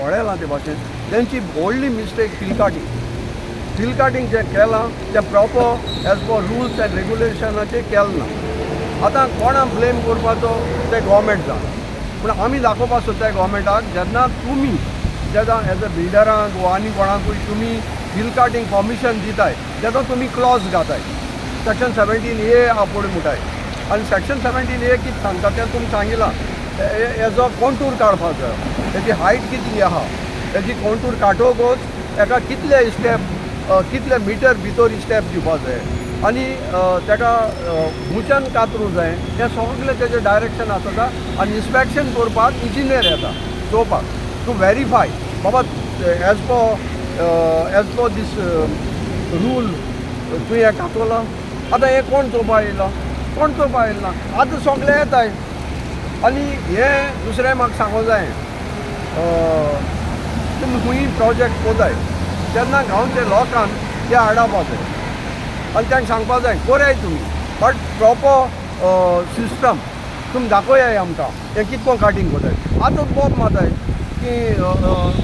पळयलां ते भाशेन तेंची व्हडली मिस्टेक फील काटींग जें केलां तें proper as per rules and रेगुलेशनाचेर केलें ना. आतां कोणा ब्लेम करपाचो ते गव्हर्मेंट जावन, पूण आमी दाखोवपाक सोदता गव्हर्मेंटाक जेन्ना तुमी एज अ बिल्डरांक वा आनी कोणाकूय तुमी फील काटींग परमिशन दिताय तेजो तुमी क्लॉज घाताय. सेक्शन 17A आपोड म्हणटाय आनी सेक्शन 17A कितें सांगता तें तुमकां सांगिलां हेजो कॉन्टूर काडपाक जाय, तेजी हायट कितली आहा, तेजी कॉन्टूर काडटकूच एका कितले स्टेप कितले मिटर भितर स्टेप दिवपाक जाय आनी तेका हुंच्यान कातरूं जाय हें सगळें तेजें डायरेक्शन आसता. आनी इन्स्पेक्शन करपाक इंजिनियर येता चोवपाक टू वेरीफाय बाबा एज पर दीस रूल तुवें हें कातोलां. आतां हें कोण चोवपाक येयला, कोण चोवपाक येयला ना. आतां सगळे येताय आनी हें दुसरें म्हाका सांगूंक जाय तुमी खूंय प्रोजेक्ट कोताय तेन्ना गांवच्या लोकांक ते हाडपा जाय आनी तांकां सांगपाक जाय कोराय तुमी बट प्रॉपर सिस्टम तुमी दाखोयाय आमकां हें कितको काटींग कोताय. आतां बोब माताय की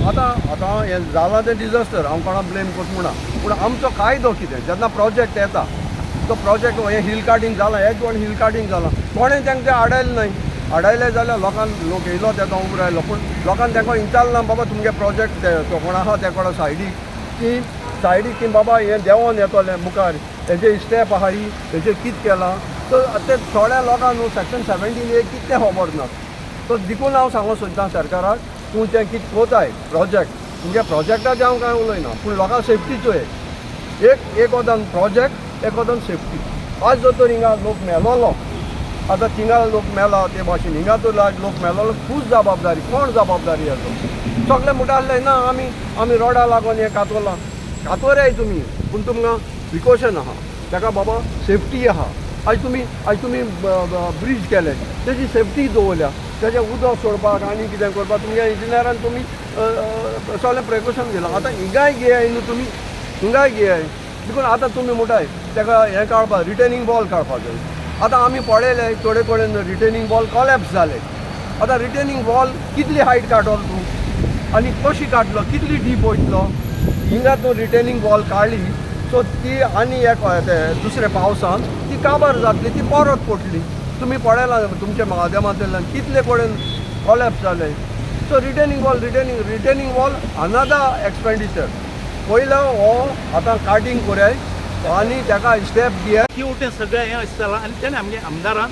आतां हें जालां तें डिजास्टर हांव कोणाक ब्लेम करता म्हणा, पूण आमचो कायदो कितें जेन्ना प्रोजेक्ट येता तो प्रोजेक्ट हें हिल काटींग जालां हें कोण हिल काटींग जालां कोणें तांकां हाडयलें न्हय. हाडयलें जाल्यार लोक येयलो तेका उबो रावलो, पूण लोकांनी तांकां विचारलें ना बाबा तुमगे प्रोजेक्ट तो कोण आहा ते कोणा सायडीक की बाबा हें देंवोन येतोलें मुखार हेजे स्टेप आहा ही हेजेर कितें केलां. सो ते थोड्या लोकांक न्हू सेक्शन 17A कितें खबर ना. सो देखून हांव सांगूंक सोदतां सरकाराक तूं तें कितें कोताय प्रोजेक्ट तुमगे प्रोजेक्टाचें हांव कांय उलयना, पूण लोकांक सेफ्टीचो एक वदान प्रोजेक्ट एक वदान सेफ्टी. आज जर तर हिंगा लोक मेलोलो आतां थिंगा लोक मेला ते भाशेन हिंगा तर लोक मेलोलो खूब जबाबदारी कोण जबाबदारी हेजो. सगळे म्हणटाले ना आमी रोडा लागून हें कातोराय तुमी पूण तुमकां प्रिकॉशन आहा ताका बाबा सेफ्टी आहा. आज तुमी ब्रीज केले तेजी सेफ्टी दवरल्या तेजें उदक सोडपाक आनी कितें करपाक तुमगे इंजिनियरान तुमी सगळें प्रिकॉशन घेतलां. आतां हिंगाय घेयाय न्हू तुमी हिंगाय घेयाय देखून आतां तुमी म्हणटाय ताका हें काडपाक रिटेनिंग वॉल काडपाक जाय. आतां आमी पळयले थोडे कडेन रिटेनिंग वॉल कॉलेप्स जाले. आतां रिटेनिंग वॉल कितली हायट काडलो तूं आनी कशी काडलो कितली डीप वयतलो. हिंगा तूं रिटेनिंग वॉल काडली सो ती आनी एक दुसऱ्या पावसान ती काबार जातली ती परत पडटली. तुमी पळयलां तुमच्या माध्यमांतल्यान कितले कडेन कॉलेप्स जाले. So retaining wall another expenditure पयलो हो आतां काटींग कोराय आनी ताका स्टेप दियात की उठे सगळें हें अशें जालां आनी तेणें आमगे आमदारान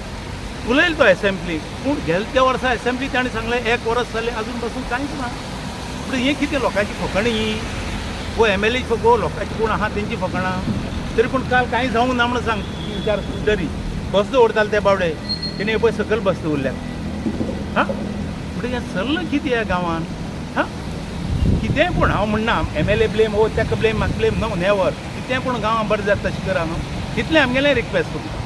उलयलो तो एसेंब्लीक, पूण गेल्या त्या वर्सा एसेंब्ली ताणें सांगलें 1 वर्स जालें अजून पासून कांयच ना. पूण हें कितें लोकांची फकाणी वो MLA फको लोकांची कोण आहा तेंची फकाणां. तरी पूण काल कांय जावंक ना म्हणून सांग 3-4 तरी बस दवरताले ते बावडे तेणें पळय सकयल बस दवरल्यात. हां म्हणटकीर हें चल्लां कितें ह्या गांवान. हां कितेंय पूण हांव म्हणना MLA ब्लेम हो ताका ब्लेम म्हाका ब्लेम नो नेवर कितेंय पूण गांवां बरें जाता तशें करा न्हू इतलें आमगेलें रिक्वेस्ट तुमकां.